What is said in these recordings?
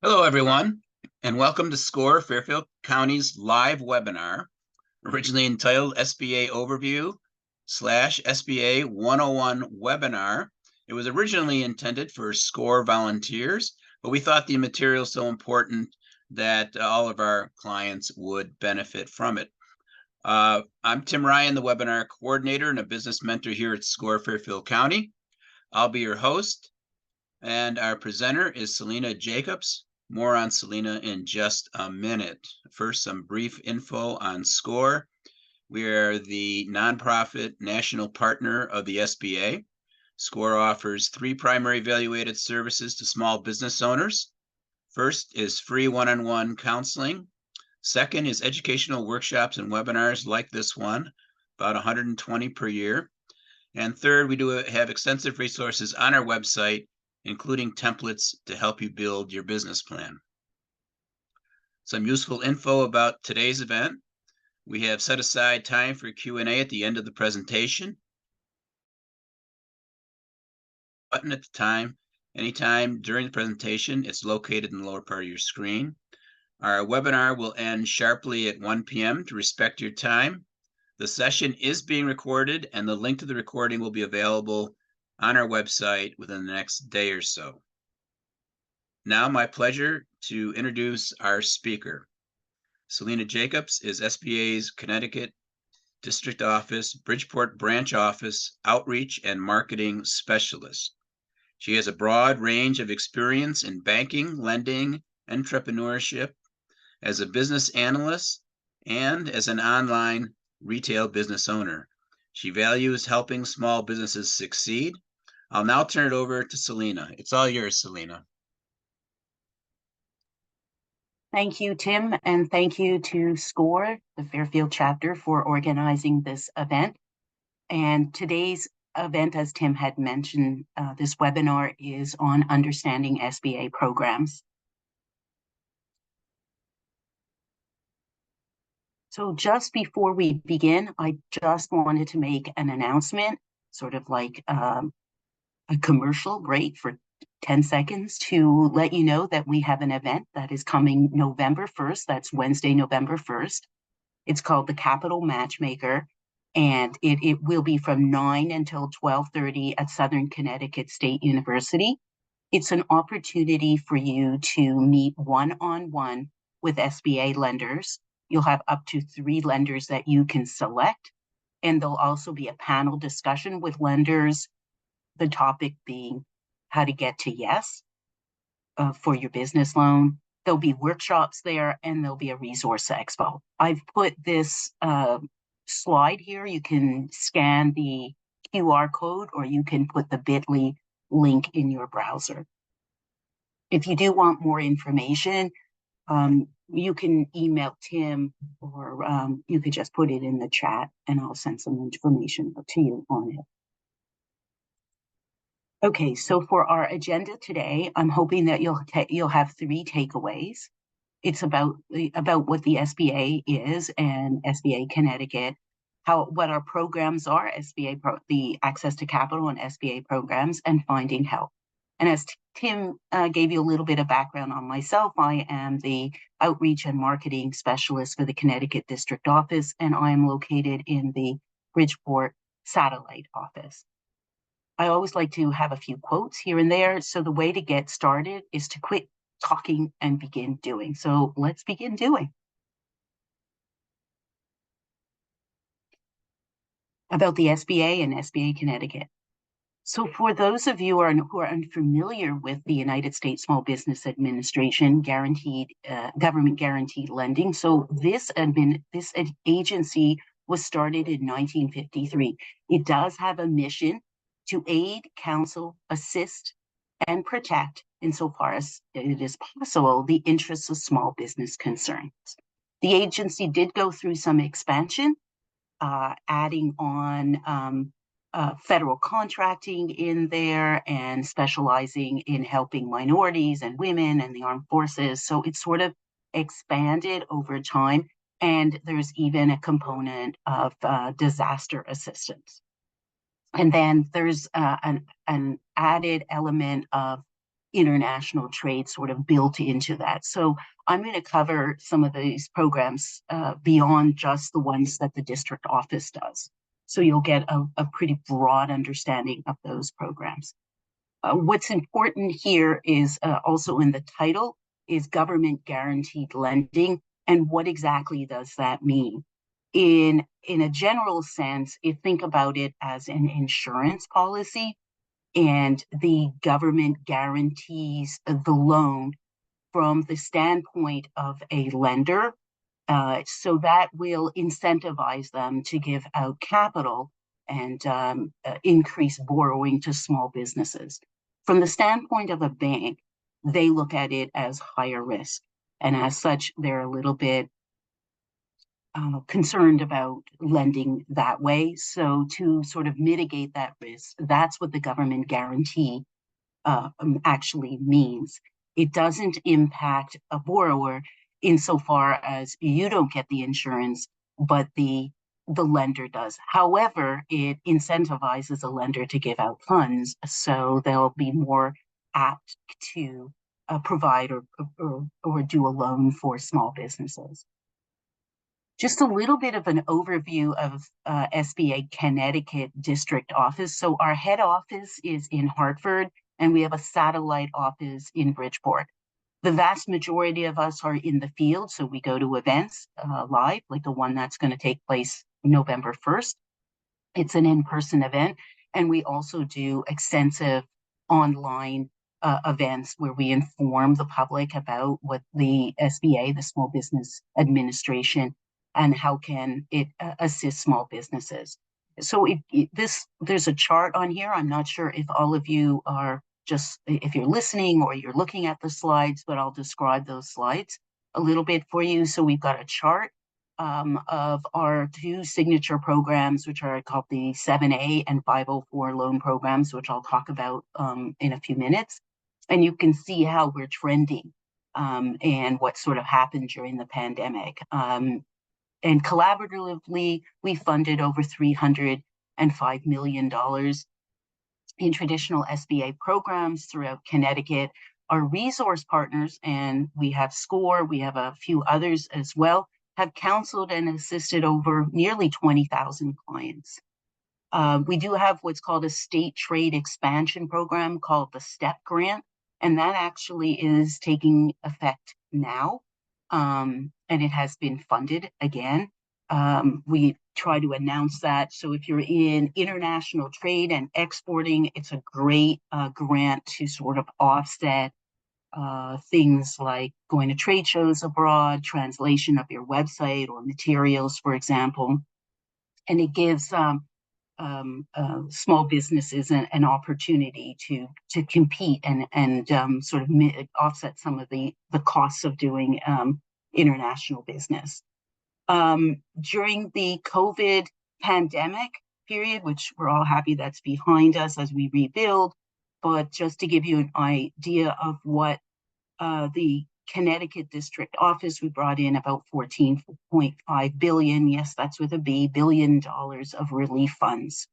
Hello, everyone, and welcome to SCORE Fairfield County's live webinar, originally entitled SBA Overview / SBA 101 Webinar. It was originally intended for SCORE volunteers, but we thought the material so important that all of our clients would benefit from it. I'm Tim Ryan, the webinar coordinator and a business mentor here at SCORE Fairfield County. I'll be your host, and our presenter is Sylina Jacobs. More on Sylina in just a minute. First, some brief info on SCORE. We are the nonprofit national partner of the SBA. SCORE offers 3 primary value-added services to small business owners. First is free one-on-one counseling. Second is educational workshops and webinars like this one, about 120 per year. And third, we do have extensive resources on our website, including templates to help you build your business plan. Some useful info about today's event. We have set aside time for Q&A at the end of the presentation. Button at the time, anytime during the presentation, it's located in the lower part of your screen. Our webinar will end sharply at 1 p.m. to respect your time. The session is being recorded, and the link to the recording will be available on our website within the next day or so. Now, my pleasure to introduce our speaker. Sylina Jacobs is SBA's Connecticut District Office, Bridgeport Branch Office, Outreach and Marketing Specialist. She has a broad range of experience in banking, lending, entrepreneurship, as a business analyst, and as an online retail business owner. She values helping small businesses succeed. I'll now turn it over to Sylina. It's all yours, Sylina. Thank you, Tim, and thank you to SCORE, the Fairfield chapter, for organizing this event. And today's event, as Tim had mentioned, this webinar is on understanding SBA programs. So just before we begin, I just wanted to make an announcement, sort of like a commercial break for 10 seconds to let you know that we have an event that is coming November 1st. That's Wednesday, November 1st. It's called the Capital Matchmaker, and it will be from 9 until 12:30 at Southern Connecticut State University. It's an opportunity for you to meet one-on-one with SBA lenders. You'll have up to 3 lenders that you can select, and there'll also be a panel discussion with lenders, the topic being how to get to yes for your business loan. There'll be workshops there, and there'll be a resource expo. I've put this slide here. You can scan the QR code, or you can put the bit.ly link in your browser. If you do want more information, you can email Tim, or you could just put it in the chat, and I'll send some information to you on it. Okay, so for our agenda today, I'm hoping that you'll have 3 takeaways. It's about what the SBA is and SBA Connecticut, what our programs are, the access to capital and SBA programs, and finding help. And as Tim gave you a little bit of background on myself, I am the outreach and marketing specialist for the Connecticut District Office, and I am located in the Bridgeport satellite office. I always like to have a few quotes here and there. So the way to get started is to quit talking and begin doing. So let's begin doing. About the SBA and SBA Connecticut. So for those of you who are unfamiliar with the United States Small Business Administration government guaranteed lending, so this agency was started in 1953. It does have a mission to aid, counsel, assist, and protect, insofar as it is possible, the interests of small business concerns. The agency did go through some expansion, adding on federal contracting in there and specializing in helping minorities and women and the armed forces. So it sort of expanded over time, and there's even a component of disaster assistance. And then there's an added element of international trade sort of built into that. So I'm going to cover some of these programs beyond just the ones that the district office does. So you'll get a pretty broad understanding of those programs. What's important here is also in the title is government guaranteed lending. And what exactly does that mean? In a general sense, think about it as an insurance policy, and the government guarantees the loan from the standpoint of a lender. So that will incentivize them to give out capital and increase borrowing to small businesses. From the standpoint of a bank, they look at it as higher risk. And as such, they're a little bit concerned about lending that way. So to sort of mitigate that risk, that's what the government guarantee actually means. It doesn't impact a borrower insofar as you don't get the insurance, but the lender does. However, it incentivizes a lender to give out funds, so they'll be more apt to provide or do a loan for small businesses. Just a little bit of an overview of SBA Connecticut district office. So our head office is in Hartford, and we have a satellite office in Bridgeport. The vast majority of us are in the field, so we go to events live, like the one that's going to take place November 1st. It's an in-person event, and we also do extensive online events where we inform the public about what the SBA, the Small Business Administration, and how can it assist small businesses. So there's a chart on here. I'm not sure if all of you are if you're listening or you're looking at the slides, but I'll describe those slides a little bit for you. So we've got a chart of our two signature programs, which are called the 7A and 504 loan programs, which I'll talk about in a few minutes. And you can see how we're trending and what sort of happened during the pandemic. And collaboratively, we funded over $305 million in traditional SBA programs throughout Connecticut. Our resource partners, and we have SCORE, we have a few others as well, have counseled and assisted over nearly 20,000 clients. We do have what's called a state trade expansion program called the STEP grant, and that actually is taking effect now. And it has been funded again. We try to announce that. So if you're in international trade and exporting, it's a great grant to sort of offset things like going to trade shows abroad, translation of your website or materials, for example. And it gives small businesses an opportunity to compete and sort of offset some of the costs of doing international business. During the COVID pandemic period, which we're all happy that's behind us as we rebuild, but just to give you an idea of what the Connecticut district office, we brought in about $14.5 billion, yes, that's with a B, $billion of relief funds.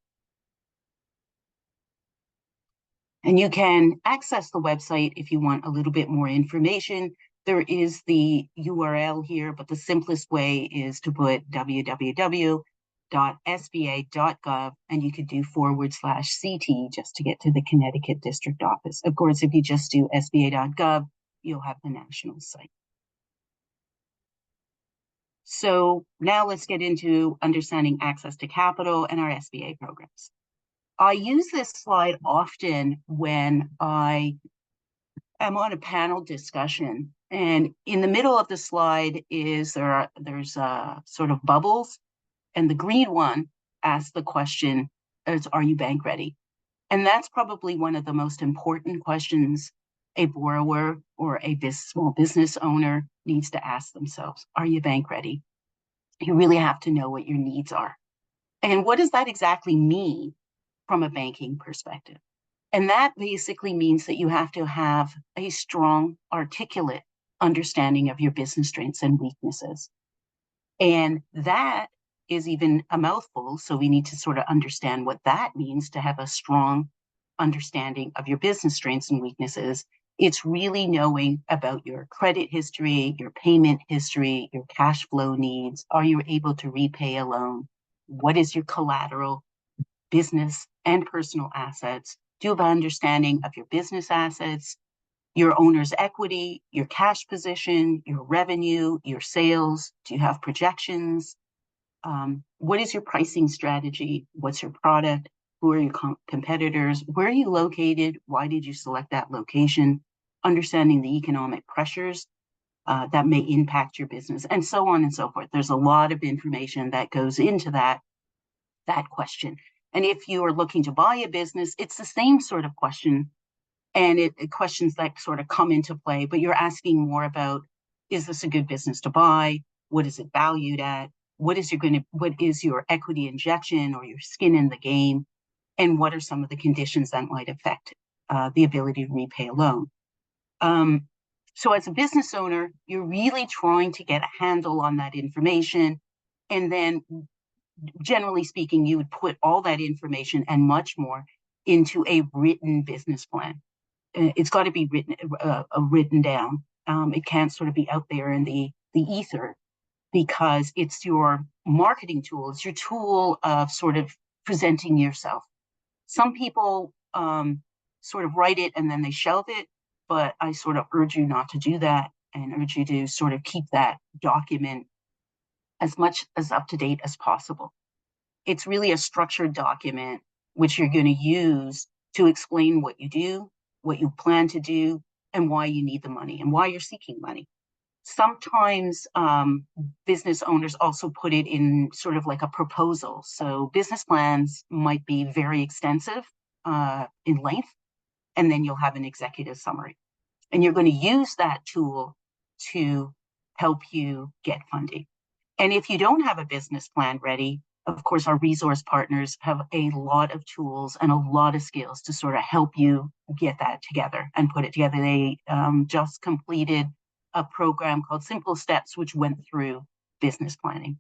And you can access the website if you want a little bit more information. There is the URL here, but the simplest way is to put www.sba.gov, and you could do /CT just to get to the Connecticut district office. Of course, if you just do sba.gov, you'll have the national site. So now let's get into understanding access to capital and our SBA programs. I use this slide often when I am on a panel discussion, and in the middle of the slide is there's sort of bubbles, and the green one asks the question, are you bank ready? And that's probably one of the most important questions a borrower or a small business owner needs to ask themselves. Are you bank ready? You really have to know what your needs are. And what does that exactly mean from a banking perspective? And that basically means that you have to have a strong, articulate understanding of your business strengths and weaknesses. And that is even a mouthful, so we need to sort of understand what that means to have a strong understanding of your business strengths and weaknesses. It's really knowing about your credit history, your payment history, your cash flow needs. Are you able to repay a loan? What is your collateral, business and personal assets? Do you have an understanding of your business assets, your owner's equity, your cash position, your revenue, your sales? Do you have projections? What is your pricing strategy? What's your product? Who are your competitors? Where are you located? Why did you select that location? Understanding the economic pressures that may impact your business, and so on and so forth. There's a lot of information that goes into that question. And if you are looking to buy a business, it's the same sort of question, and questions that sort of come into play, but you're asking more about, is this a good business to buy? What is it valued at? What is your equity injection or your skin in the game? And what are some of the conditions that might affect the ability to repay a loan? So as a business owner, you're really trying to get a handle on that information. And then generally speaking, you would put all that information and much more into a written business plan. It's got to be written down. It can't sort of be out there in the ether, because it's your marketing tool. It's your tool of sort of presenting yourself. Some people sort of write it and then they shelve it, but I sort of urge you not to do that, and urge you to sort of keep that document as much as up to date as possible. It's really a structured document which you're going to use to explain what you do, what you plan to do, and why you need the money and why you're seeking money. Sometimes business owners also put it in sort of like a proposal. So business plans might be very extensive in length, and then you'll have an executive summary. And you're going to use that tool to help you get funding. And if you don't have a business plan ready, of course, our resource partners have a lot of tools and a lot of skills to sort of help you get that together and put it together. They just completed a program called Simple Steps, which went through business planning.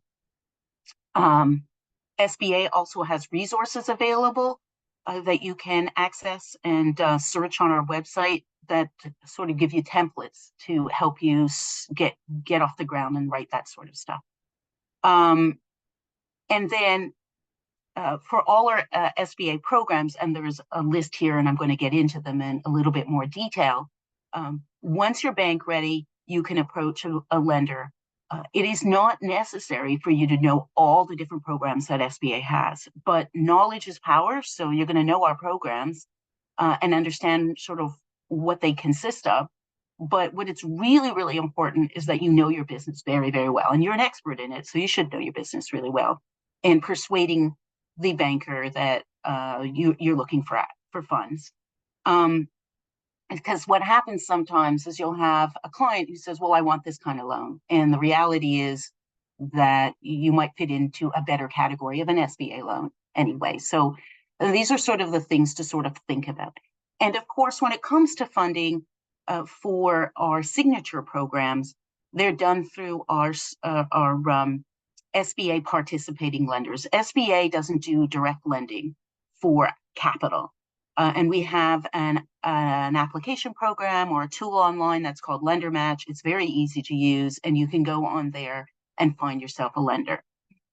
SBA also has resources available that you can access and search on our website that sort of give you templates to help you get off the ground and write that sort of stuff. And then for all our SBA programs, and there's a list here, and I'm going to get into them in a little bit more detail. Once you're bank ready, you can approach a lender. It is not necessary for you to know all the different programs that SBA has, but knowledge is power. So you're going to know our programs and understand sort of what they consist of. But what it's really, really important is that you know your business very, very well. And you're an expert in it, so you should know your business really well. And persuading the banker that you're looking for funds. Because what happens sometimes is you'll have a client who says, well, I want this kind of loan. And the reality is that you might fit into a better category of an SBA loan anyway. So these are sort of the things to sort of think about. And of course, when it comes to funding for our signature programs, they're done through our SBA participating lenders. SBA doesn't do direct lending for capital. And we have an application program or a tool online that's called Lender Match. It's very easy to use, and you can go on there and find yourself a lender.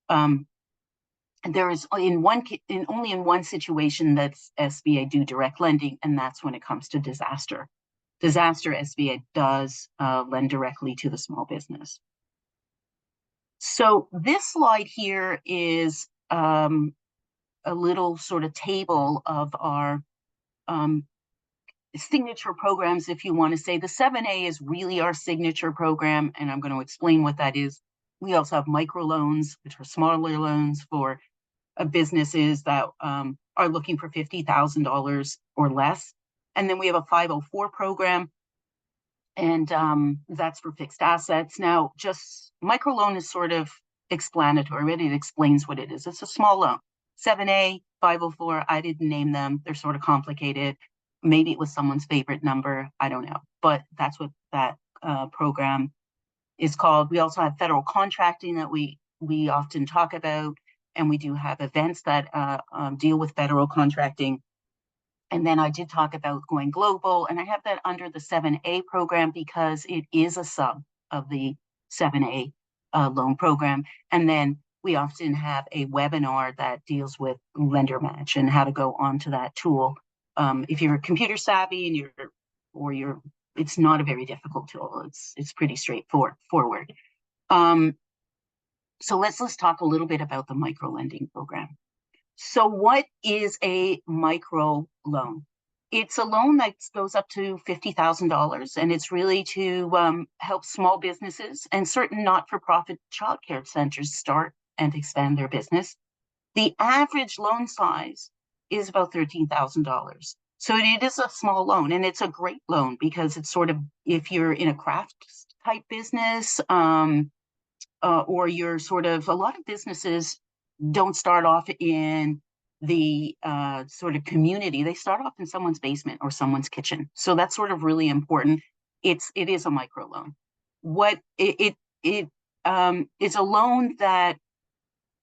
There is only in one situation that's SBA do direct lending, and that's when it comes to disaster. Disaster, SBA does lend directly to the small business. So this slide here is a little sort of table of our signature programs, if you want to say. The 7A is really our signature program, and I'm going to explain what that is. We also have microloans, which are smaller loans for businesses that are looking for $50,000 or less. And then we have a 504 program, and that's for fixed assets. Now, just microloan is sort of explanatory. It explains what it is. It's a small loan. 7A, 504, I didn't name them. They're sort of complicated. Maybe it was someone's favorite number. I don't know. But that's what that program is called. We also have federal contracting that we often talk about. And we do have events that deal with federal contracting. And then I did talk about going global, and I have that under the 7A program because it is a sub of the 7A loan program. And then we often have a webinar that deals with lender match and how to go onto that tool. If you're computer savvy and it's not a very difficult tool. It's pretty straightforward. So let's talk a little bit about the micro lending program. So what is a micro loan? It's a loan that goes up to $50,000, and it's really to help small businesses and certain not-for-profit childcare centers start and expand their business. The average loan size is about $13,000. So it is a small loan, and it's a great loan because it's sort of, if you're in a craft type business, or you're sort of, a lot of businesses don't start off in the sort of community. They start off in someone's basement or someone's kitchen. So that's sort of really important. It is a microloan. It is a loan that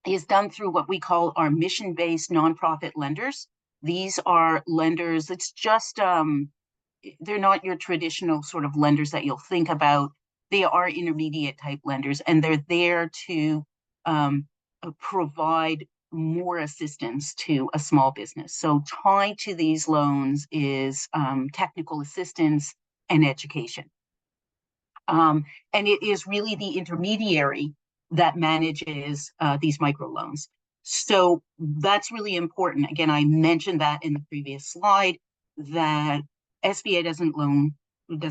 is done through what we call our mission-based nonprofit lenders. These are lenders, it's just, they're not your traditional sort of lenders that you'll think about. They are intermediate type lenders, and they're there to provide more assistance to a small business. So tied to these loans is technical assistance and education. And it is really the intermediary that manages these microloans. So that's really important. Again, I mentioned that in the previous slide, that SBA doesn't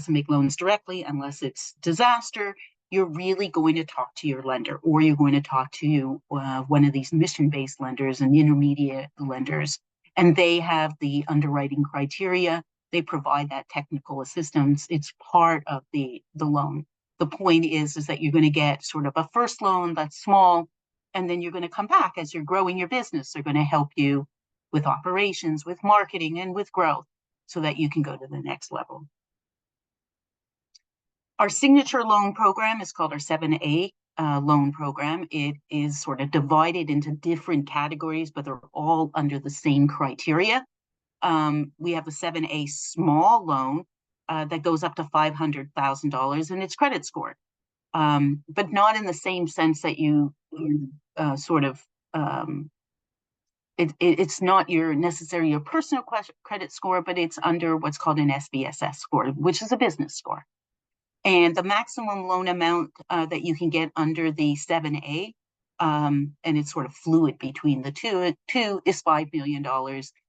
make loans directly unless it's disaster. You're really going to talk to your lender, or you're going to talk to one of these mission-based lenders and intermediate lenders, and they have the underwriting criteria. They provide that technical assistance. It's part of the loan. The point is that you're going to get sort of a first loan that's small, and then you're going to come back as you're growing your business. They're going to help you with operations, with marketing, and with growth so that you can go to the next level. Our signature loan program is called our 7A loan program. It is sort of divided into different categories, but they're all under the same criteria. We have a 7A small loan that goes up to $500,000, and it's credit scored, but not in the same sense that it's not necessarily your personal credit score, but it's under what's called an SBSS score, which is a business score. And the maximum loan amount that you can get under the 7A, and it's sort of fluid between the two is $5 million.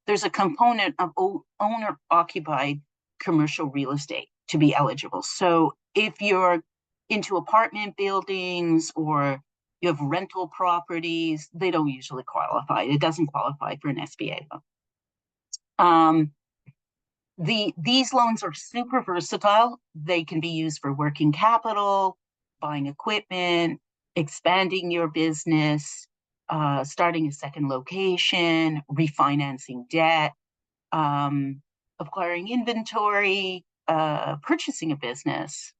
There's a component of owner-occupied commercial real estate to be eligible. So if you're into apartment buildings or you have rental properties, they don't usually qualify. It doesn't qualify for an SBA loan. These loans are super versatile. They can be used for working capital, buying equipment, expanding your business, starting a second location, refinancing debt, acquiring inventory, purchasing a business,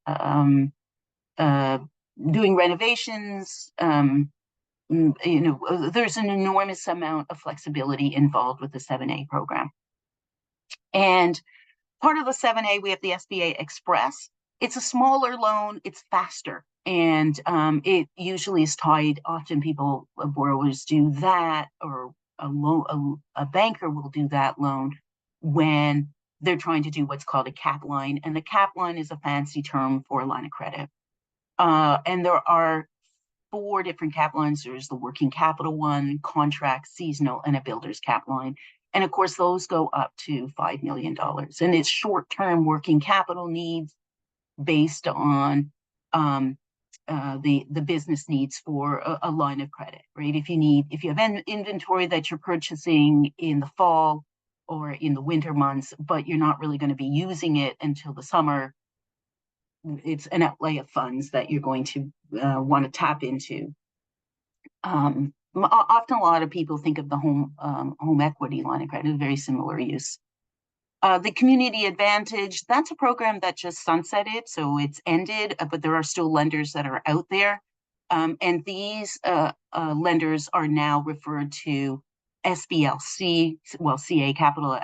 doing renovations. There's an enormous amount of flexibility involved with the 7A program. And part of the 7A, we have the SBA Express. It's a smaller loan, it's faster, and it usually is tied, often borrowers do that, or a banker will do that loan when they're trying to do what's called a cap line, and the cap line is a fancy term for a line of credit. And there are 4 different cap lines. There's the working capital one, contract, seasonal, and a builder's cap line. And of course, those go up to $5 million. And it's short-term working capital needs based on the business needs for a line of credit, right? If you have inventory that you're purchasing in the fall or in the winter months, but you're not really going to be using it until the summer, it's an outlay of funds that you're going to want to tap into. Often a lot of people think of the home equity line of credit, very similar use. The Community Advantage, that's a program that just sunsetted, so it's ended, but there are still lenders that are out there. And these lenders are now referred to SBLC, well, CA Capital,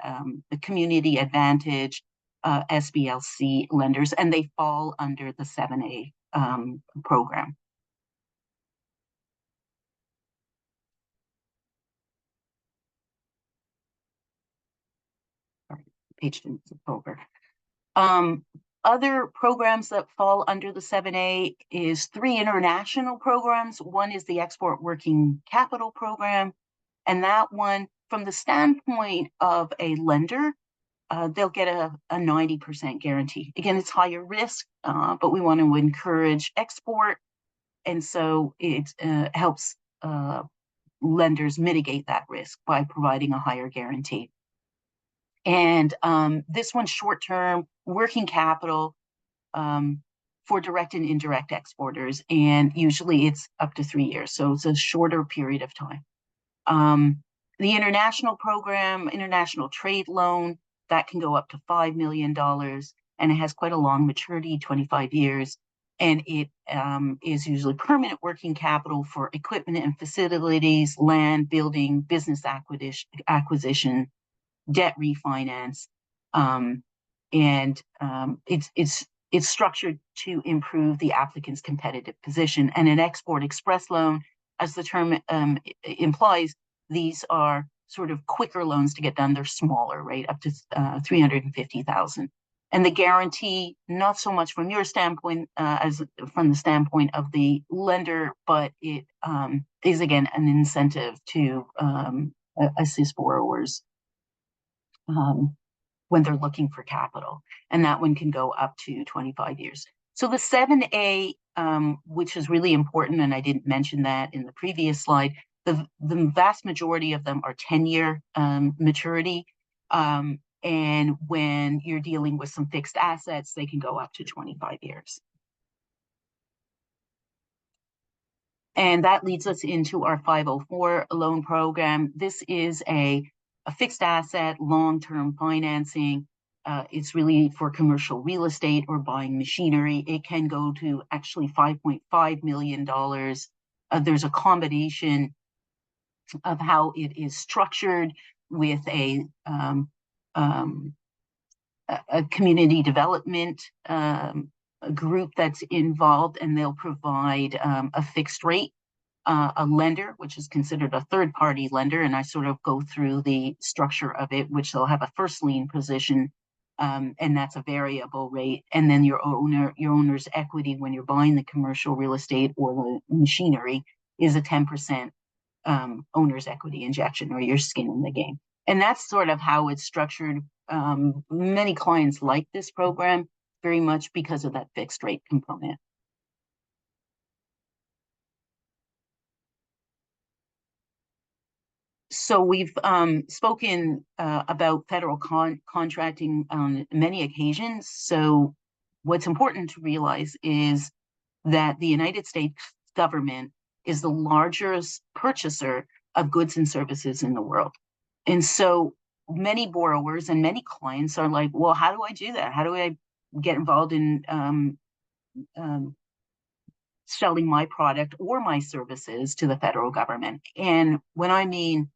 the Community Advantage, SBLC lenders, and they fall under the 7A program. Sorry, page didn't flip over. Other programs that fall under the 7A is 3 international programs. One is the Export Working Capital Program, and that one, from the standpoint of a lender, they'll get a 90% guarantee. Again, it's higher risk, but we want to encourage export, and so it helps lenders mitigate that risk by providing a higher guarantee. And this one's short-term working capital for direct and indirect exporters, and usually it's up to 3 years, so it's a shorter period of time. The international program, international trade loan, that can go up to $5 million, and it has quite a long maturity, 25 years, and it is usually permanent working capital for equipment and facilities, land, building, business acquisition, debt refinance, and it's structured to improve the applicant's competitive position. And an export express loan, as the term implies, these are sort of quicker loans to get done. They're smaller, right, up to $350,000. And the guarantee, not so much from your standpoint as from the standpoint of the lender, but it is again an incentive to assist borrowers when they're looking for capital, and that one can go up to 25 years. So the 7A, which is really important, and I didn't mention that in the previous slide, the vast majority of them are 10-year maturity, and when you're dealing with some fixed assets, they can go up to 25 years. And that leads us into our 504 loan program. This is a fixed asset, long-term financing. It's really for commercial real estate or buying machinery. It can go to actually $5.5 million. There's a combination of how it is structured with a community development group that's involved, and they'll provide a fixed rate, a lender, which is considered a third-party lender, and I sort of go through the structure of it, which they'll have a first lien position, and that's a variable rate, and then your owner's equity when you're buying the commercial real estate or the machinery is a 10% owner's equity injection, or your skin in the game. And that's sort of how it's structured. Many clients like this program very much because of that fixed rate component. So we've spoken about federal contracting on many occasions. So what's important to realize is that the United States government is the largest purchaser of goods and services in the world. And so many borrowers and many clients are like, well, how do I do that? How do I get involved in selling my product or my services to the federal government? And when I mean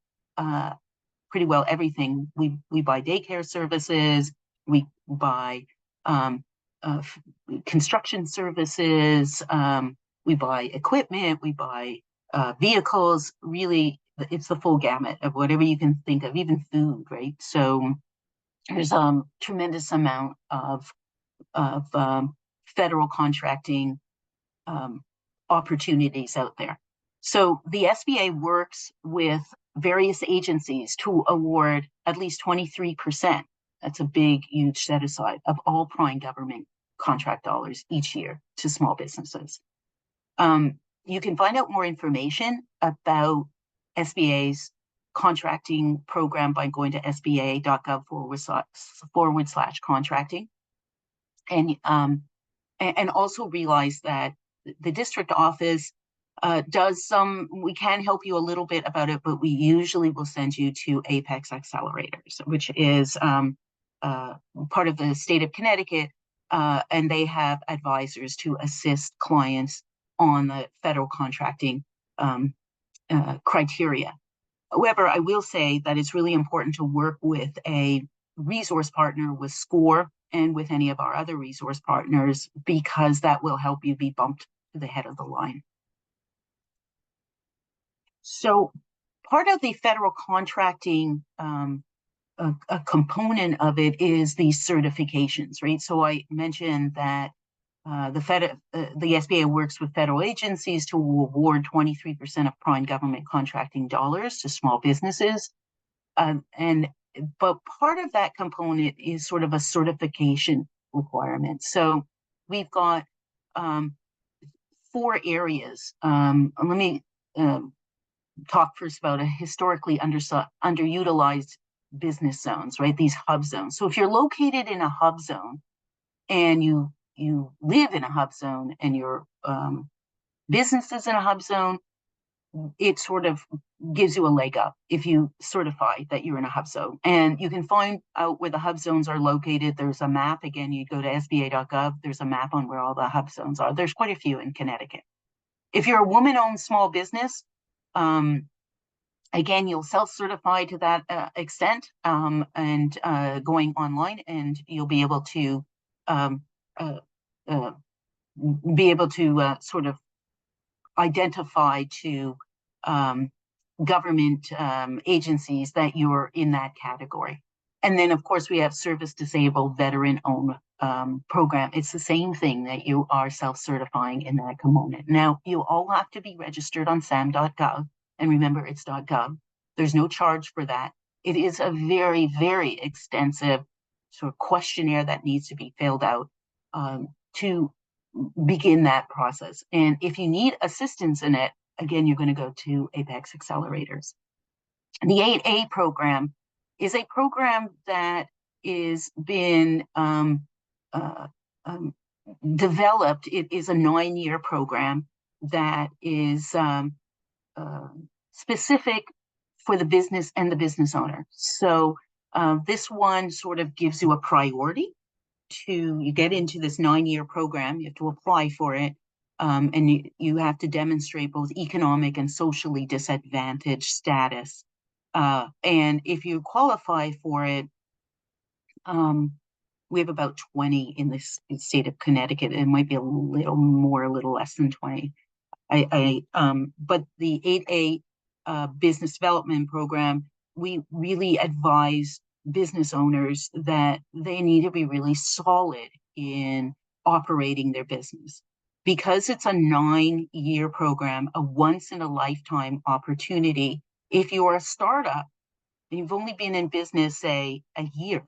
pretty well everything, we buy daycare services, we buy construction services, we buy equipment, we buy vehicles. Really, it's the full gamut of whatever you can think of, even food, right? So there's a tremendous amount of federal contracting opportunities out there. So the SBA works with various agencies to award at least 23%. That's a big, huge set aside of all prime government contract dollars each year to small businesses. You can find out more information about SBA's contracting program by going to sba.gov/contracting. And also realize that the district office does some, we can help you a little bit about it, but we usually will send you to Apex Accelerators, which is part of the state of Connecticut, and they have advisors to assist clients on the federal contracting criteria. However, I will say that it's really important to work with a resource partner with SCORE and with any of our other resource partners, because that will help you be bumped to the head of the line. So part of the federal contracting, a component of it is these certifications, right? So I mentioned that the SBA works with federal agencies to award 23% of prime government contracting dollars to small businesses. But part of that component is sort of a certification requirement. So we've got 4 areas. Let me talk first about a historically underutilized business zones, right? These hub zones. So if you're located in a hub zone and you live in a hub zone and your business is in a hub zone, it sort of gives you a leg up if you certify that you're in a hub zone. And you can find out where the hub zones are located. There's a map. Again, you go to SBA.gov. There's a map on where all the hub zones are. There's quite a few in Connecticut. If you're a woman-owned small business, again, you'll self-certify to that extent, and going online, and you'll be able to sort of identify to government agencies that you're in that category. And then, of course, we have service disabled veteran-owned program. It's the same thing, that you are self-certifying in that component. Now, you all have to be registered on sam.gov. And remember, it's .gov. There's no charge for that. It is a very, very extensive sort of questionnaire that needs to be filled out to begin that process. And if you need assistance in it, again, you're going to go to Apex Accelerators. The 8A program is a program that is been developed. It is a 9-year program that is specific for the business and the business owner. So this one sort of gives you a priority you get into this 9-year program. You have to apply for it, and you have to demonstrate both economic and socially disadvantaged status. And if you qualify for it, we have about 20 in this state of Connecticut. It might be a little more, a little less than 20. But the 8A business development program, we really advise business owners that they need to be really solid in operating their business. Because it's a 9-year program, a once-in-a-lifetime opportunity. If you are a startup and you've only been in business, say, a year,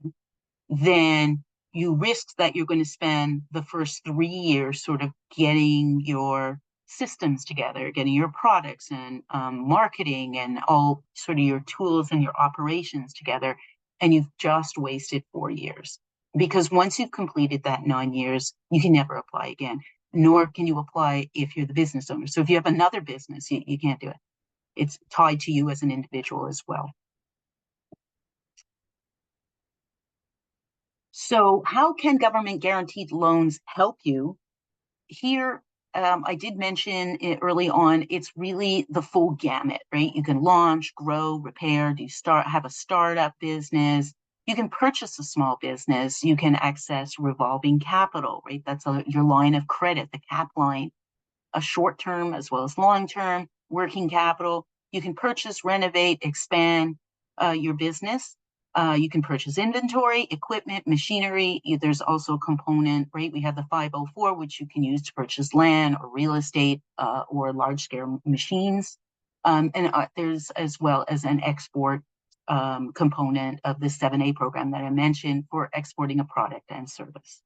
then you risk that you're going to spend the first 3 years sort of getting your systems together, getting your products and marketing and all sort of your tools and your operations together, and you've just wasted 4 years. Because once you've completed that 9 years, you can never apply again, nor can you apply if you're the business owner. So if you have another business, you can't do it. It's tied to you as an individual as well. So how can government guaranteed loans help you? Here, I did mention it early on, it's really the full gamut, right? You can launch, grow, repair, have a startup business. You can purchase a small business. You can access revolving capital, right? That's your line of credit, the CAP line, a short-term as well as long-term working capital. You can purchase, renovate, expand your business. You can purchase inventory, equipment, machinery. There's also a component, right? We have the 504, which you can use to purchase land or real estate or large-scale machines. And there's as well as an export component of the 7A program that I mentioned for exporting a product and service.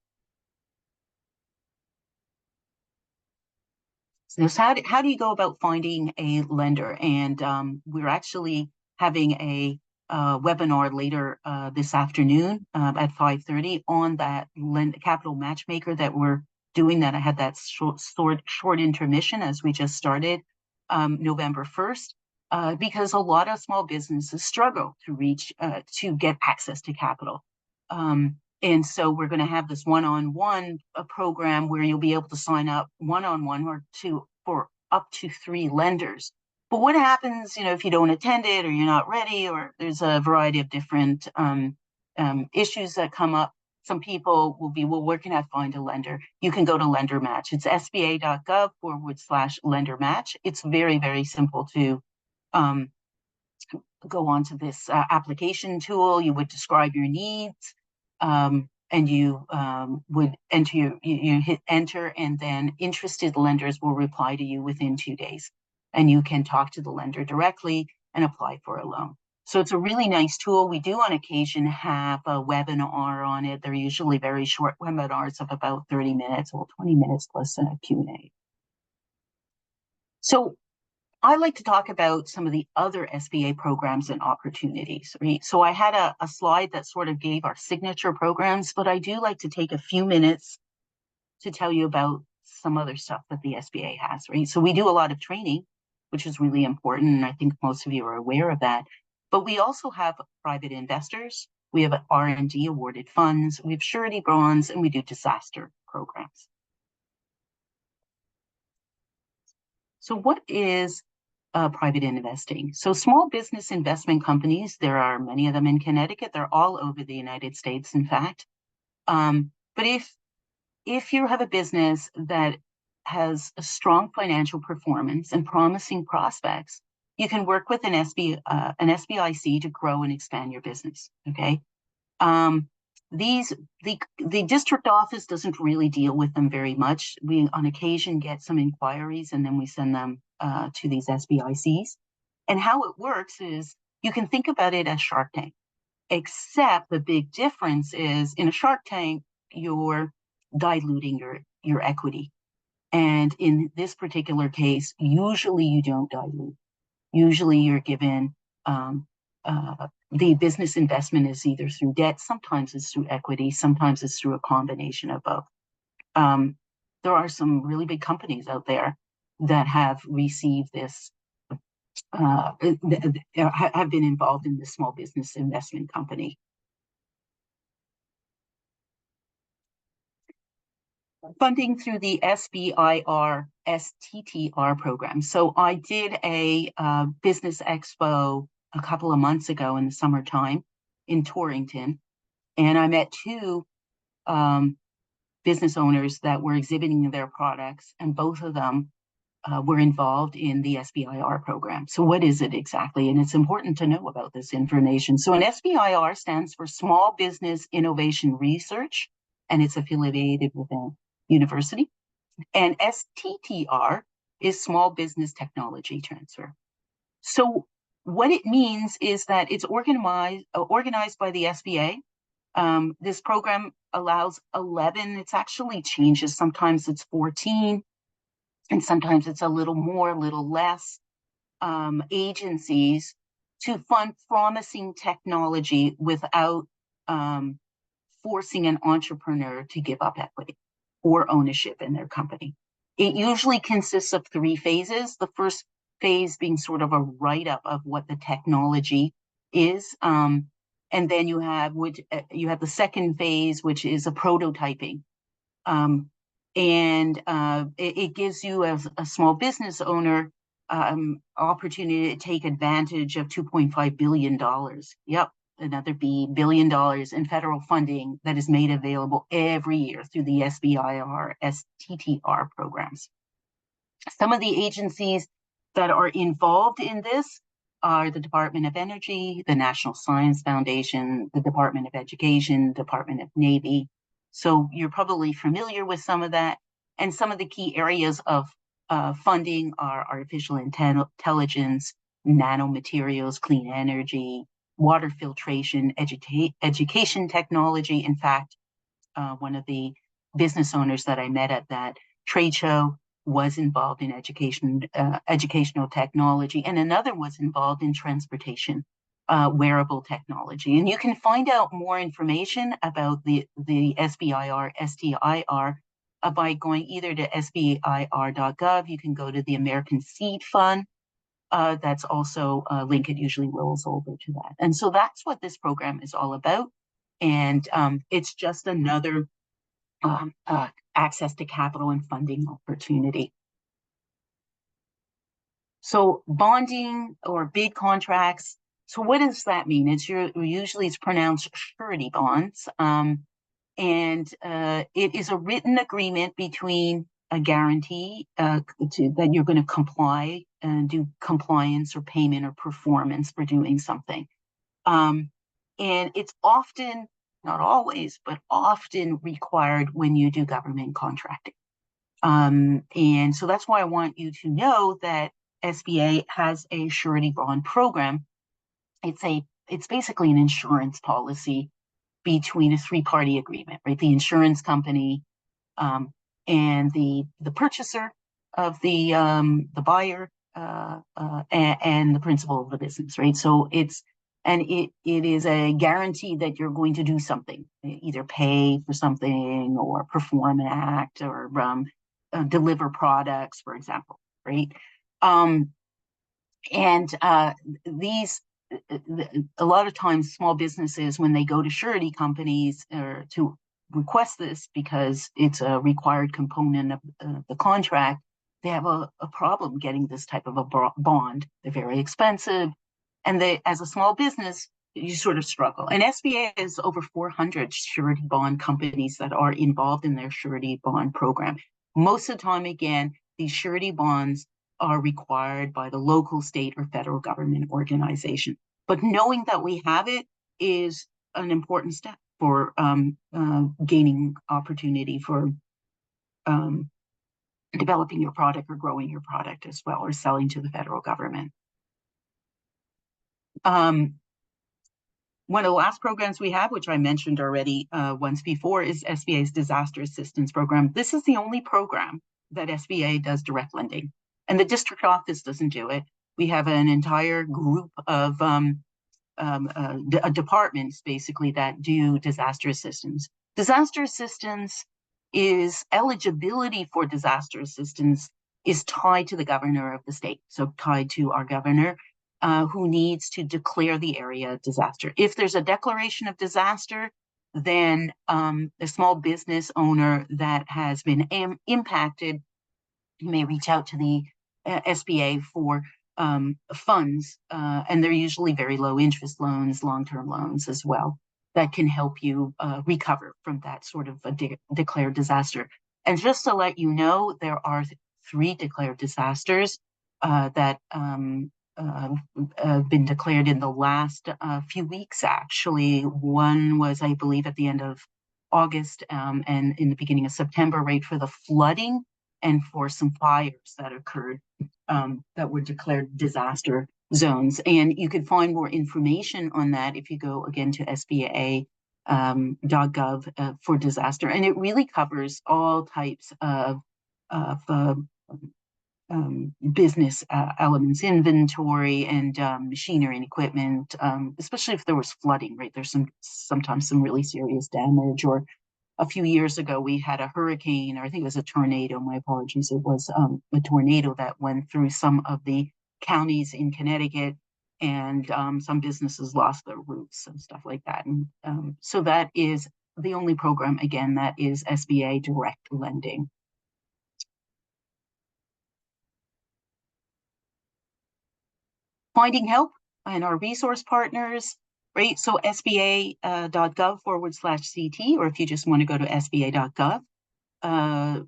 So how do you go about finding a lender? And we're actually having a webinar later this afternoon at 5:30 on that capital matchmaker that we're doing. That I had that short intermission as we just started November 1st, because a lot of small businesses struggle to get access to capital. And so we're going to have this one-on-one program where you'll be able to sign up one-on-one or for up to 3 lenders. But what happens, if you don't attend it or you're not ready, or there's a variety of different issues that come up. Some people will be, well, where can I find a lender? You can go to Lender Match. It's sba.gov/lender match. It's very, very simple to go onto this application tool. You would describe your needs, and you would enter you hit enter, and then interested lenders will reply to you within 2 days, and you can talk to the lender directly and apply for a loan. So it's a really nice tool. We do on occasion have a webinar on it. They're usually very short webinars of about 30 minutes or 20 minutes plus a Q&A. So I like to talk about some of the other SBA programs and opportunities, right? So I had a slide that sort of gave our signature programs, but I do like to take a few minutes to tell you about some other stuff that the SBA has, right? So we do a lot of training, which is really important, and I think most of you are aware of that. But we also have private investors, we have R&D awarded funds, we have surety bonds, and we do disaster programs. So what is private investing? So small business investment companies, there are many of them in Connecticut. They're all over the United States, in fact. But if you have a business that has a strong financial performance and promising prospects, you can work with an SBIC to grow and expand your business. Okay. The district office doesn't really deal with them very much. We on occasion get some inquiries, and then we send them to these SBICs. And how it works is you can think about it as Shark Tank, except the big difference is in a Shark Tank, you're diluting your equity. And in this particular case, usually you don't dilute. Usually you're given the business investment is either through debt, sometimes it's through equity, sometimes it's through a combination of both. There are some really big companies out there that have received this, have been involved in the small business investment company. Funding through the SBIR STTR program. So I did a business expo a couple of months ago in the summertime in Torrington, and I met two business owners that were exhibiting their products, and both of them were involved in the SBIR program. So what is it exactly? And it's important to know about this information. So an SBIR stands for Small Business Innovation Research, and it's affiliated with a university. And STTR is Small Business Technology Transfer. So what it means is that it's organized by the SBA. This program allows 11, it's actually changes. Sometimes it's 14, and sometimes it's a little more, a little less, agencies to fund promising technology without forcing an entrepreneur to give up equity or ownership in their company. It usually consists of 3 phases. The first phase being sort of a write-up of what the technology is. And then you have the second phase, which is a prototyping. It gives you as a small business owner opportunity to take advantage of $2.5 billion. Yep, another $1 billion in federal funding that is made available every year through the SBIR STTR programs. Some of the agencies that are involved in this are the Department of Energy, the National Science Foundation, the Department of Education, Department of Navy. So you're probably familiar with some of that. And some of the key areas of funding are artificial intelligence, nanomaterials, clean energy, water filtration, education technology. In fact, one of the business owners that I met at that trade show was involved in educational technology, and another was involved in transportation, wearable technology. And you can find out more information about the SBIR, STIR by going either to sbir.gov. You can go to the American Seed Fund. That's also linkage usually rolls over to that. And so that's what this program is all about. And it's just another access to capital and funding opportunity. So bonding or bid contracts. So what does that mean? Usually it's pronounced surety bonds, and it is a written agreement between a guarantee that you're going to comply and do compliance or payment or performance for doing something. And it's often, not always, but often required when you do government contracting. And so that's why I want you to know that SBA has a surety bond program. It's basically an insurance policy between a three-party agreement, right? The insurance company, and the purchaser of the buyer, and the principal of the business, right? So it is a guarantee that you're going to do something, either pay for something or perform an act or deliver products, for example, right? And these a lot of times small businesses, when they go to surety companies or to request this because it's a required component of the contract, they have a problem getting this type of a bond. They're very expensive, and they, as a small business, you sort of struggle. And SBA has over 400 surety bond companies that are involved in their surety bond program. Most of the time, again, these surety bonds are required by the local, state, or federal government organization. But knowing that we have it is an important step for gaining opportunity for developing your product or growing your product as well, or selling to the federal government. One of the last programs we have, which I mentioned already once before, is SBA's Disaster Assistance Program. This is the only program that SBA does direct lending, and the district office doesn't do it. We have an entire group of departments, basically, that do disaster assistance. Disaster assistance is eligibility for disaster assistance is tied to the governor of the state, so tied to our governor, who needs to declare the area a disaster. If there's a declaration of disaster, then a small business owner that has been impacted may reach out to the SBA for funds, and they're usually very low interest loans, long-term loans as well, that can help you recover from that sort of a declared disaster. And just to let you know, there are 3 declared disasters that have been declared in the last few weeks, actually. One was, I believe, at the end of August and in the beginning of September, right, for the flooding and for some fires that occurred that were declared disaster zones. And you can find more information on that if you go again to SBA.gov for disaster. And it really covers all types of business elements, inventory, and machinery and equipment, especially if there was flooding, right? There's sometimes some really serious damage. Or a few years ago, we had a hurricane, or I think it was a tornado, my apologies. It was a tornado that went through some of the counties in Connecticut, and some businesses lost their roofs and stuff like that. And so that is the only program, again, that is SBA direct lending. Finding help and our resource partners, right? So SBA.gov/CT, or if you just want to go to SBA.gov,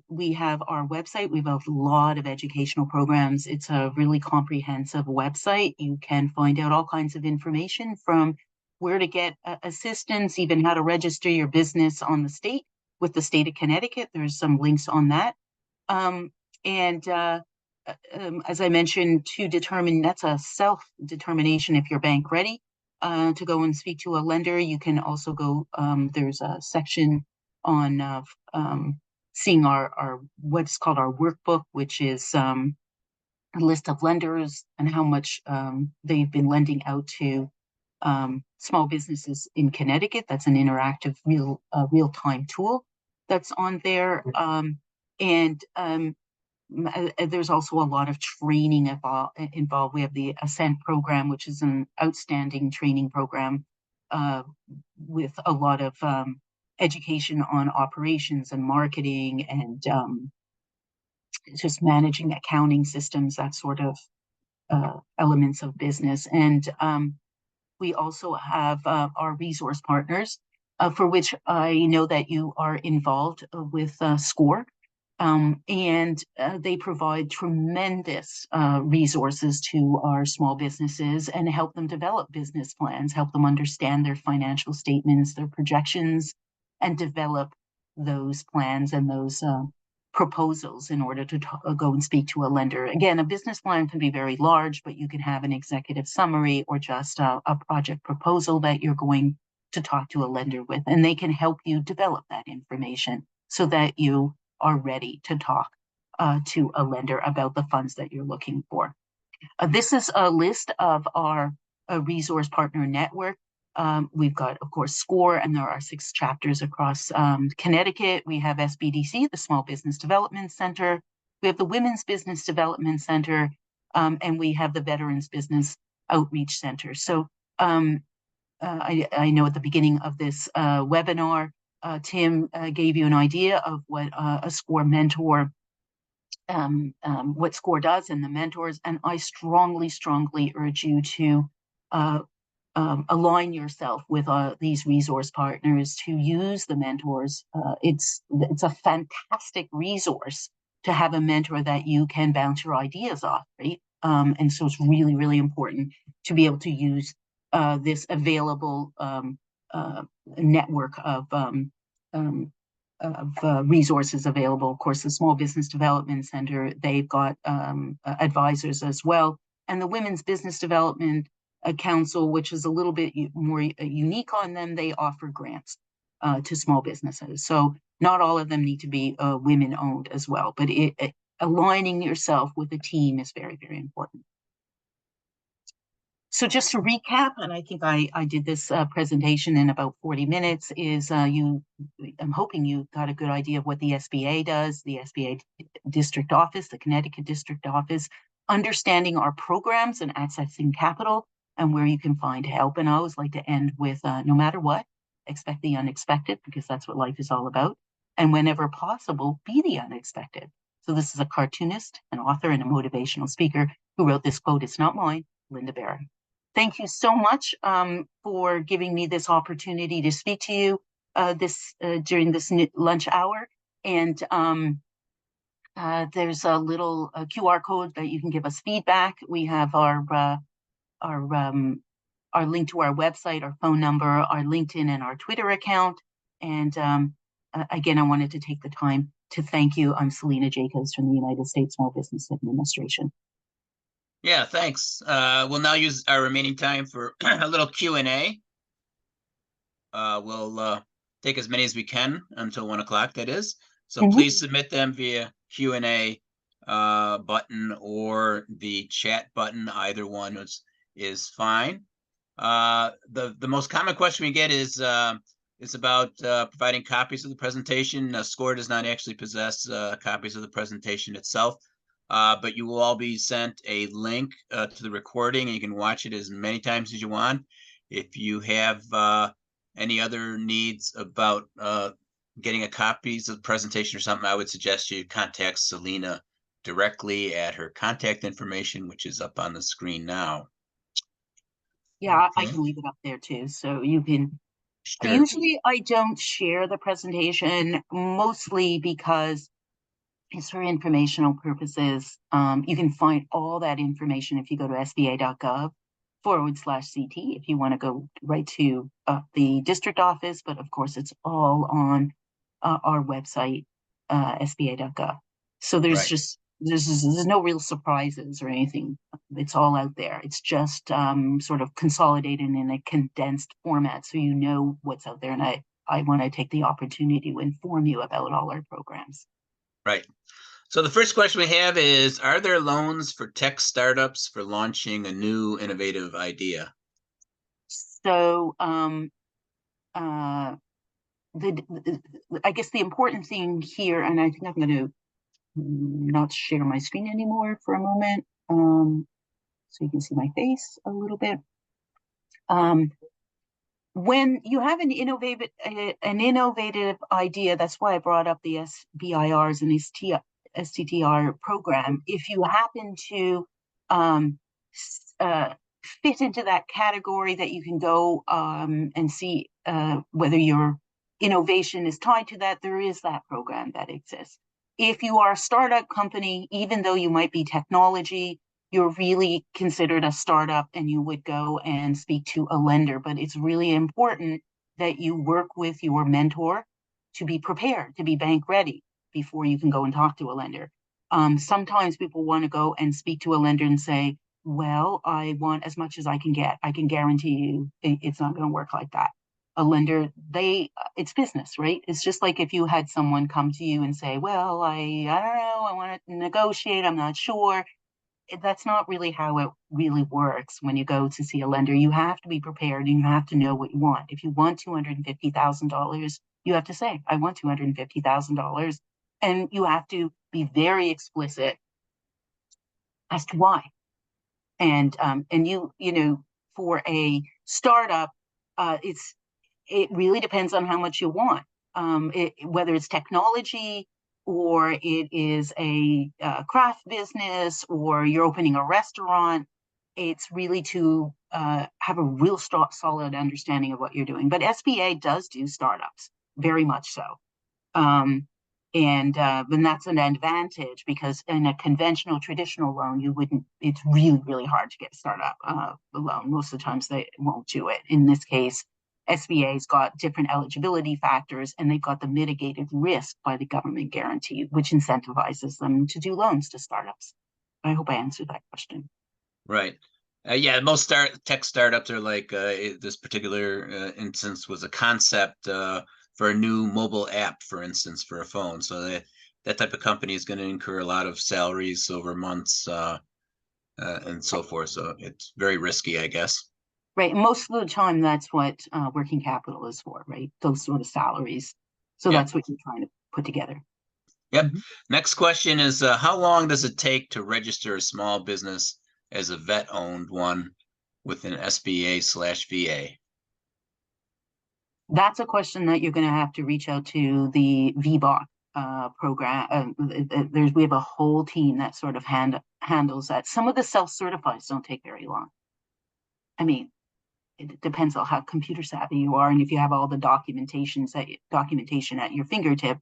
we have our website. We have a lot of educational programs. It's a really comprehensive website. You can find out all kinds of information, from where to get assistance, even how to register your business on the state with the state of Connecticut. There's some links on that. As I mentioned, to determine, that's a self-determination if you're bank ready to go and speak to a lender. You can also go, there's a section on seeing our what's called our workbook, which is a list of lenders and how much they've been lending out to small businesses in Connecticut. That's an interactive, real-time tool that's on there. There's also a lot of training involved. We have the Ascent program, which is an outstanding training program with a lot of education on operations and marketing and just managing accounting systems, that sort of elements of business. And we also have our resource partners, for which I know that you are involved with SCORE. And they provide tremendous resources to our small businesses and help them develop business plans, help them understand their financial statements, their projections, and develop those plans and those proposals in order to go and speak to a lender. Again, a business plan can be very large, but you can have an executive summary or just a project proposal that you're going to talk to a lender with, and they can help you develop that information so that you are ready to talk to a lender about the funds that you're looking for. This is a list of our resource partner network. We've got, of course, SCORE, and there are 6 chapters across Connecticut. We have SBDC, the Small Business Development Center. We have the Women's Business Development Center, and we have the Veterans Business Outreach Center. So I know at the beginning of this webinar, Tim gave you an idea of what a SCORE mentor, what SCORE does and the mentors, and I strongly urge you to align yourself with these resource partners, to use the mentors. It's a fantastic resource to have a mentor that you can bounce your ideas off, right? And so it's really important to be able to use this available network of resources available. Of course, the Small Business Development Center, they've got advisors as well. And the Women's Business Development Council, which is a little bit more unique on them, they offer grants to small businesses. So not all of them need to be women-owned as well, but aligning yourself with a team is very important. So just to recap, and I think I did this presentation in about 40 minutes, is I'm hoping you got a good idea of what the SBA does, the SBA district office, the Connecticut district office, understanding our programs and accessing capital, and where you can find help. And I always like to end with, no matter what, expect the unexpected, because that's what life is all about. And whenever possible, be the unexpected. So this is a cartoonist, an author, and a motivational speaker who wrote this quote. It's not mine, Linda Barron. Thank you so much for giving me this opportunity to speak to you during this lunch hour. And there's a little QR code that you can give us feedback. We have our link to our website, our phone number, our LinkedIn and our Twitter account. And again, I wanted to take the time to thank you. I'm Sylina Jacobs from the United States Small Business Administration. Yeah, thanks. We'll now use our remaining time for a little Q&A. We'll take as many as we can until 1 o'clock, that is. So please submit them via Q&A button or the chat button. Either one is fine. The most common question we get is about providing copies of the presentation. SCORE does not actually possess copies of the presentation itself. But you will all be sent a link to the recording, and you can watch it as many times as you want. If you have any other needs about getting a copies of the presentation or something, I would suggest you contact Sylina directly at her contact information, which is up on the screen now. Yeah, okay. I can leave it up there too, so you can. Sure. Usually I don't share the presentation, mostly because it's for informational purposes. You can find all that information if you go to sba.gov/CT if you want to go right to the district office, but of course it's all on our website, sba.gov. So there's just there's no real surprises or anything. It's all out there. It's just sort of consolidated in a condensed format, so you know what's out there. And I want to take the opportunity to inform you about all our programs. Right. So the first question we have is, are there loans for tech startups for launching a new innovative idea? So I guess the important thing here, and I think I'm going to not share my screen anymore for a moment, so you can see my face a little bit. When you have an innovative idea, that's why I brought up the SBIRs and STTR program. If you happen to fit into that category that you can go and see whether your innovation is tied to that, there is that program that exists. If you are a startup company, even though you might be technology, you're really considered a startup and you would go and speak to a lender. But it's really important that you work with your mentor to be prepared, to be bank ready before you can go and talk to a lender. Sometimes people want to go and speak to a lender and say, well, I want as much as I can get. I can guarantee you it's not going to work like that. A lender, it's business, right? It's just like if you had someone come to you and say, well, I don't know, I want to negotiate, I'm not sure. That's not really how it really works. When you go to see a lender, you have to be prepared and you have to know what you want. If you want $250,000, you have to say, I want $250,000. And you have to be very explicit as to why. And you know, for a startup, it really depends on how much you want. Whether it's technology or it is a craft business or you're opening a restaurant, it's really to have a real solid understanding of what you're doing. But SBA does do startups, very much so. And that's an advantage, because in a conventional traditional loan, it's really, really hard to get a startup loan. Most of the times they won't do it. In this case, SBA's got different eligibility factors, and they've got the mitigated risk by the government guarantee, which incentivizes them to do loans to startups. I hope I answered that question. Right. Yeah, most tech startups are like this particular instance was a concept for a new mobile app, for instance, for a phone. So that type of company is going to incur a lot of salaries over months and so forth. So it's very risky, I guess. Right. And most of the time, that's what working capital is for, right? Those sort of salaries. So Yep. that's what you're trying to put together. Yep. Mm-hmm. Next question is, how long does it take to register a small business as a vet-owned one with an SBA/VA? That's a question that you're going to have to reach out to the VBOC program. We have a whole team that sort of handles that. Some of the self-certifies don't take very long. I mean, it depends on how computer savvy you are and if you have all the documentation at your fingertip.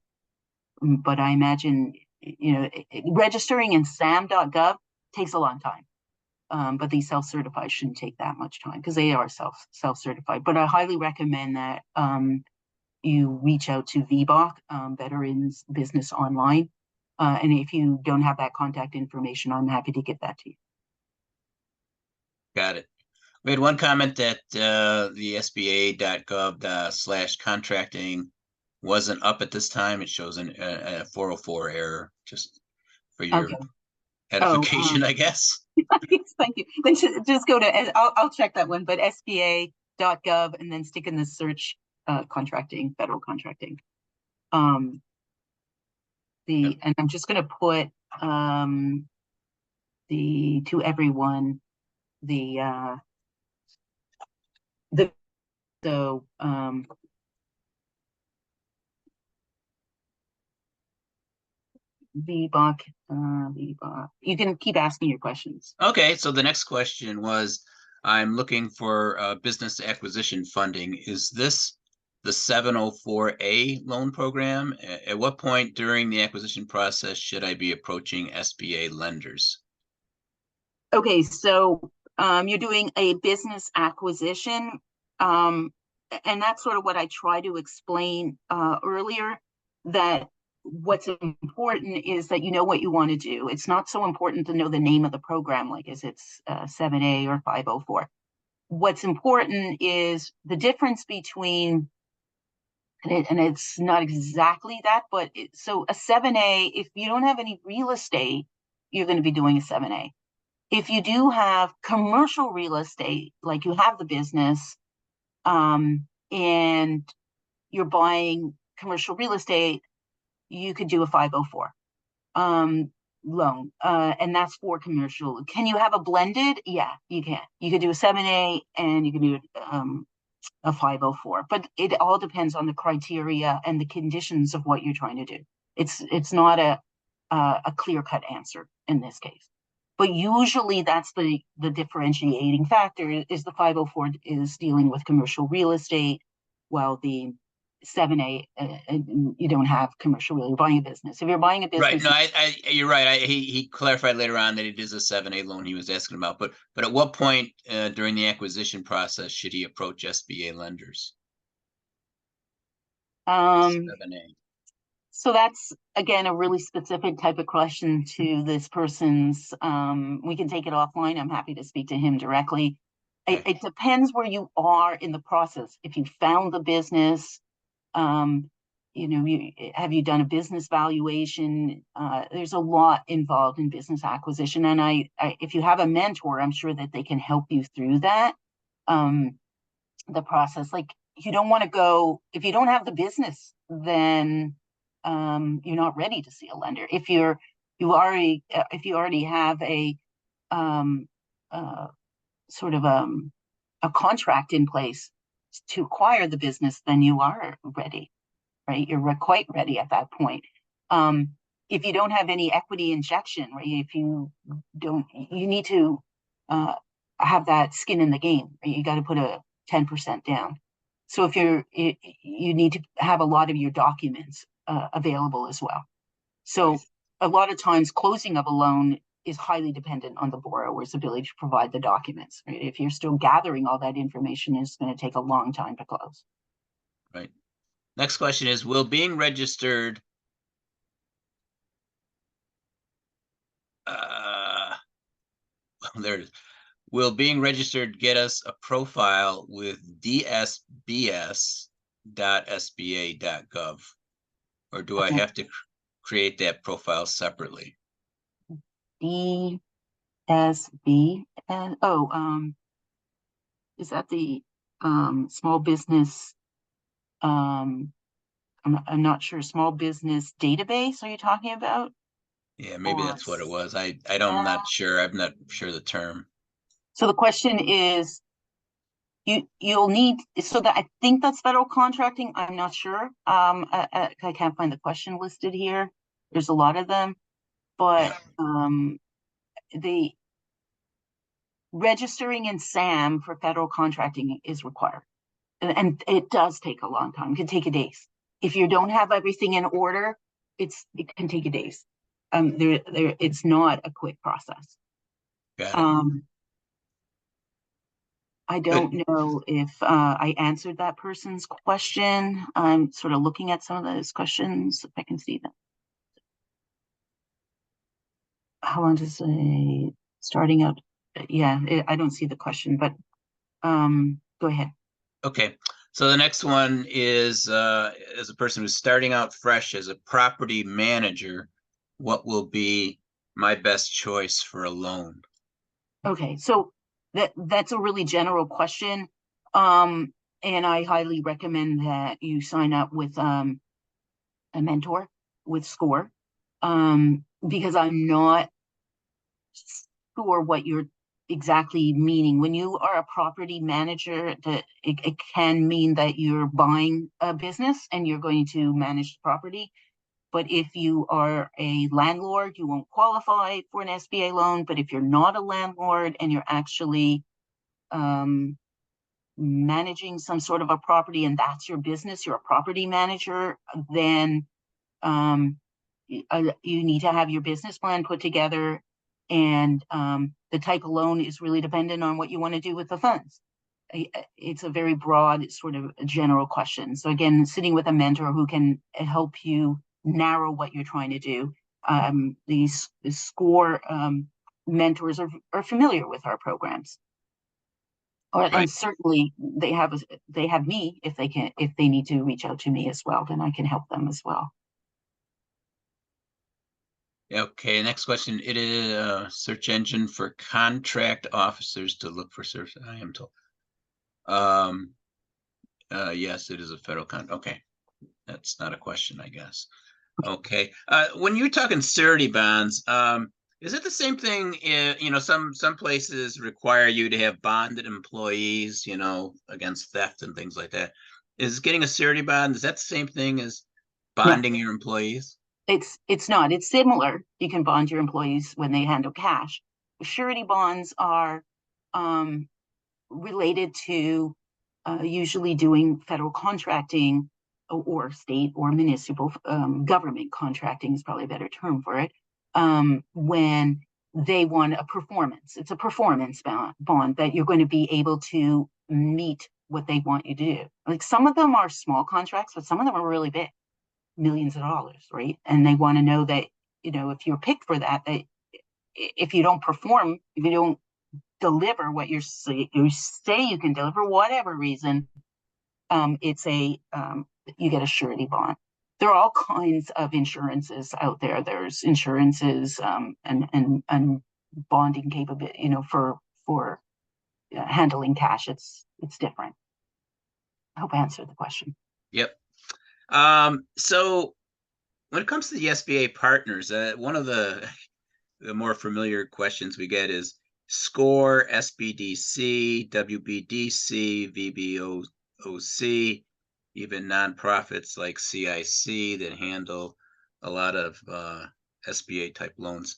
But I imagine, you know, registering in sam.gov takes a long time. But these self-certified shouldn't take that much time because they are self-certified. But I highly recommend that you reach out to VBOC, Veterans Business Online. And if you don't have that contact information, I'm happy to get that to you. Got it. We had one comment that the SBA.gov/contracting wasn't up at this time. It shows a 404 error, just for your edification, I guess. Thank you. Then just go to, I'll check that one, but SBA.gov and then stick in the search contracting, federal contracting. And I'm just going to put to everyone VBOC. You can keep asking your questions. Okay, so the next question was, I'm looking for business acquisition funding. Is this the 704A loan program? At what point during the acquisition process should I be approaching SBA lenders? Okay, so you're doing a business acquisition, and that's sort of what I tried to explain earlier, that what's important is that you know what you want to do. It's not so important to know the name of the program, like is it 7A or 504. What's important is the difference between, and it's not exactly that, but so a 7A, if you don't have any real estate, you're going to be doing a 7A. If you do have commercial real estate, like you have the business, and you're buying commercial real estate, you could do a 504 loan, and that's for commercial. Can you have a blended? Yeah, you can. You could do a 7A and you can do a 504, but it all depends on the criteria and the conditions of what you're trying to do. It's not a clear-cut answer in this case. But usually that's the differentiating factor is the 504 is dealing with commercial real estate, while the 7A, you don't have commercial real estate, you're buying a business. If you're buying a Right. business, No, you're right. He clarified later on that it is a 7A loan he was asking about. But at what point during the acquisition process should he approach SBA lenders? 7A. So that's, again, a really specific type of question to this person's, we can take it offline. I'm happy to speak to him directly. Okay. It depends where you are in the process. If you found the business, have you done a business valuation? There's a lot involved in business acquisition. And if you have a mentor, I'm sure that they can help you through that, the process. Like, you don't want to go, if you don't have the business, then you're not ready to see a lender. If you already have a sort of a contract in place to acquire the business, then you are ready, right? You're quite ready at that point. If you don't have any equity injection, right? If you don't, you need to have that skin in the game, right? You got to put a 10% down. So if you need to have a lot of your documents available as well. So Right. a lot of times closing of a loan is highly dependent on the borrower's ability to provide the documents, right? If you're still gathering all that information, it's going to take a long time to close. Right. Next question is, will being registered there it is. Will being registered get us a profile with dsbs.sba.gov? Or do I have to create that profile separately? DSB and is that the small business? I'm not sure. Small business database? Are you talking about? Yeah, maybe Or that's what it was. I'm not sure. I'm not sure the term. So the question is, you'll need, so that, I think that's federal contracting. I'm not sure. I can't find the question listed here. There's a lot of them, but the registering in SAM for federal contracting is required, and it does take a long time. It can take days. If you don't have everything in order, it can take you days. It's not a quick process. Got it. I don't know if I answered that person's question. I'm sort of looking at some of those questions, if I can see them. How long does a starting out? Yeah, I don't see the question, but go ahead. Okay. So the next one is, as a person who's starting out fresh as a property manager, what will be my best choice for a loan? Okay, so that's a really general question. And I highly recommend that you sign up with a mentor with SCORE, because I'm not sure what you're exactly meaning. When you are a property manager, it can mean that you're buying a business and you're going to manage the property. But if you are a landlord, you won't qualify for an SBA loan. But if you're not a landlord and you're actually managing some sort of a property and that's your business, you're a property manager, then you need to have your business plan put together. And the type of loan is really dependent on what you want to do with the funds. It's a very broad, sort of general question. So again, sitting with a mentor who can help you narrow what you're trying to do. These SCORE mentors are familiar with our programs. And certainly they have me if they need to reach out to me as well, then I can help them as well. Okay, next question. It is a search engine for contract officers to look for service. I am told. Yes, it is a federal okay. That's not a question, I guess. Okay. When you're talking surety bonds, is it the same thing? Some places require you to have bonded employees, against theft and things like that. Is getting a surety bond, is that the same thing as bonding your employees? It's not. It's similar. You can bond your employees when they handle cash. surety bonds are related to usually doing federal contracting or state or municipal government contracting is probably a better term for it, when they want a performance. It's a performance bond that you're going to be able to meet what they want you to do. Like some of them are small contracts, but some of them are really big, millions of dollars, right? And they want to know that, if you're picked for that, that if you don't perform, if you don't deliver what you say you can deliver, whatever reason, you get a surety bond. There are all kinds of insurances out there. There's insurances and bonding capability, for handling cash. It's different. I hope I answered the question. Yep. So when it comes to the SBA partners, one of the more familiar questions we get is SCORE, SBDC, WBDC, VBOC, even nonprofits like CIC that handle a lot of SBA type loans.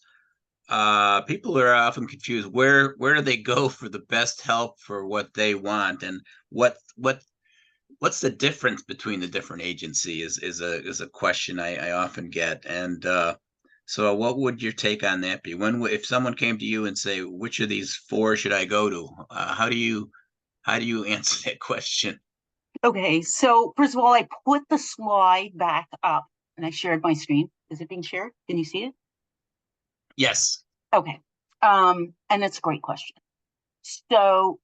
People are often confused. Where do they go for the best help for what they want, and what's the difference between the different agencies is a question I often get. And so what would your take on that be? If someone came to you and say, which of these four should I go to? How do you answer that question? Okay, so first of all, I put the slide back up and I shared my screen. Is it being shared? Can you see it? Yes. Okay. And that's a great question. So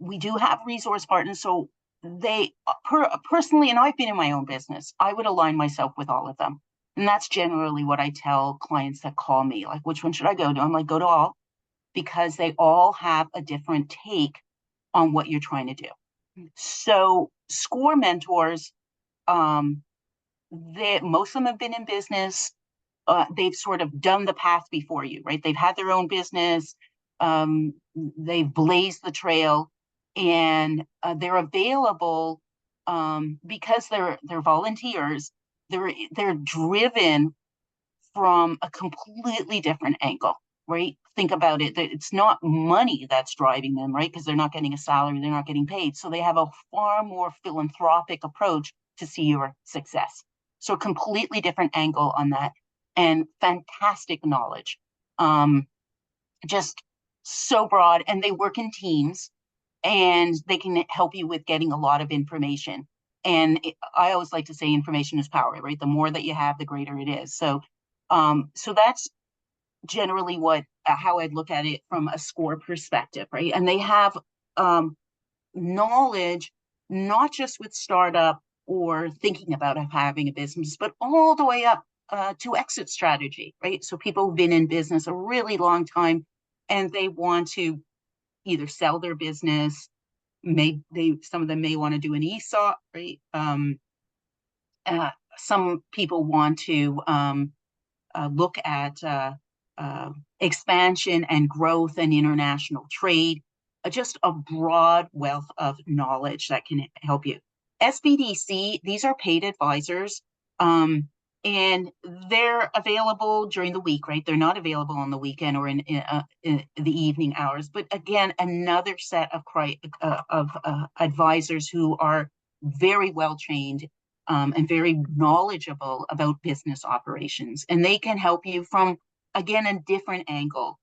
we do have resource partners. So they personally, and I've been in my own business, I would align myself with all of them. And that's generally what I tell clients that call me, like, which one should I go to? I'm like, go to all, because they all have a different take on what you're trying to do. So SCORE mentors, most of them have been in business. They've sort of done the path before you, right? They've had their own business. They've blazed the trail, and they're available because they're volunteers. They're driven from a completely different angle, right? Think about it. It's not money that's driving them, right? Because they're not getting a salary, they're not getting paid. So they have a far more philanthropic approach to see your success. So a completely different angle on that, and fantastic knowledge. Just so broad, and they work in teams, and they can help you with getting a lot of information. And I always like to say information is power, right? The more that you have, the greater it is. So that's generally how I'd look at it from a SCORE perspective, right? And they have knowledge, not just with startup or thinking about having a business, but all the way up to exit strategy, right? So people who've been in business a really long time, and they want to either sell their business, some of them may want to do an ESOP, right? Some people want to look at expansion and growth and international trade, just a broad wealth of knowledge that can help you. SBDC, these are paid advisors, and they're available during the week, right? They're not available on the weekend or in the evening hours. But again, another set of advisors who are very well trained and very knowledgeable about business operations. And they can help you from, again, a different angle.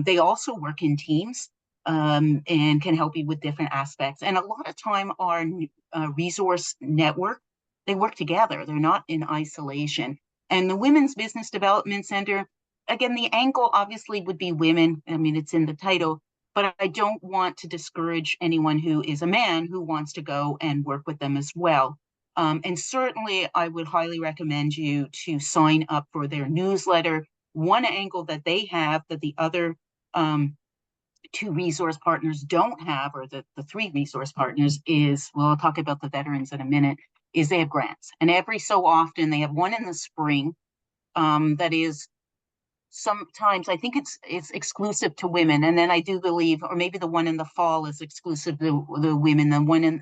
They also work in teams and can help you with different aspects. And a lot of time our resource network, they work together. They're not in isolation. And the Women's Business Development Center, again, the angle obviously would be women. I mean, it's in the title, but I don't want to discourage anyone who is a man who wants to go and work with them as well. And certainly I would highly recommend you to sign up for their newsletter. One angle that they have that the other two resource partners don't have, or the three resource partners, is, well, I'll talk about the veterans in a minute, is they have grants. And every so often they have one in the spring that is sometimes, I think it's exclusive to women. And then I do believe, or maybe the one in the fall is exclusive to the women.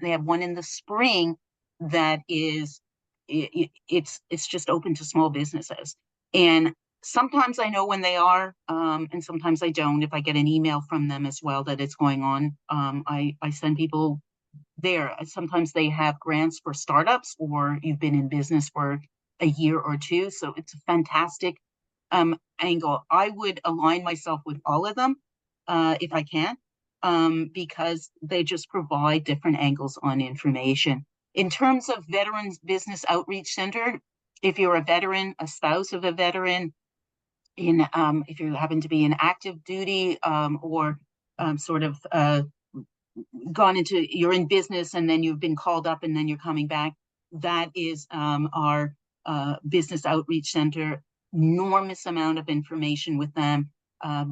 They have one in the spring that is, it's just open to small businesses. And Sometimes I know when they are, and sometimes I don't. If I get an email from them as well that it's going on, I send people there. Sometimes they have grants for startups, or you've been in business for a year or two. So it's a fantastic angle. I would align myself with all of them if I can, because they just provide different angles on information. In terms of Veterans Business Outreach Center, if you're a veteran, a spouse of a veteran, if you happen to be in active duty, or sort of you're in business and then you've been called up and then you're coming back, that is our business outreach center. Enormous amount of information with them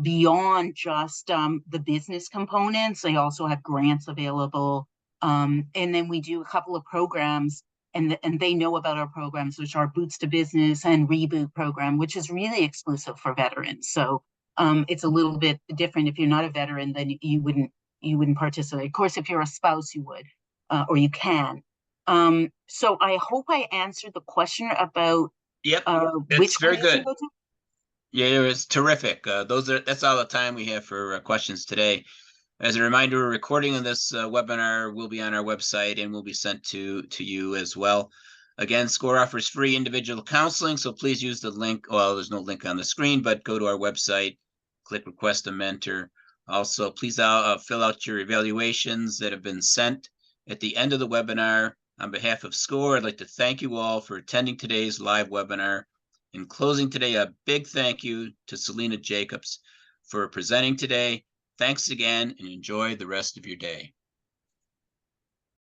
beyond just the business components. They also have grants available. And then we do a couple of programs, and they know about our programs, which are Boots to Business and Reboot program, which is really exclusive for veterans. So it's a little bit different. If you're not a veteran, then you wouldn't participate. Of course, if you're a spouse, you would, or you can. So I hope I answered the question about Yep, which it's very clinic to good. go to. Yeah, it was terrific. That's all the time we have for questions today. As a reminder, we're recording of this webinar will be on our website and will be sent to you as well. Again, SCORE offers free individual counseling, so please use the link. Well, there's no link on the screen, but go to our website, click Request a Mentor. Also, please fill out your evaluations that have been sent at the end of the webinar. On behalf of SCORE, I'd like to thank you all for attending today's live webinar. In closing today, a big thank you to Sylina Jacobs for presenting today. Thanks again, and enjoy the rest of your day.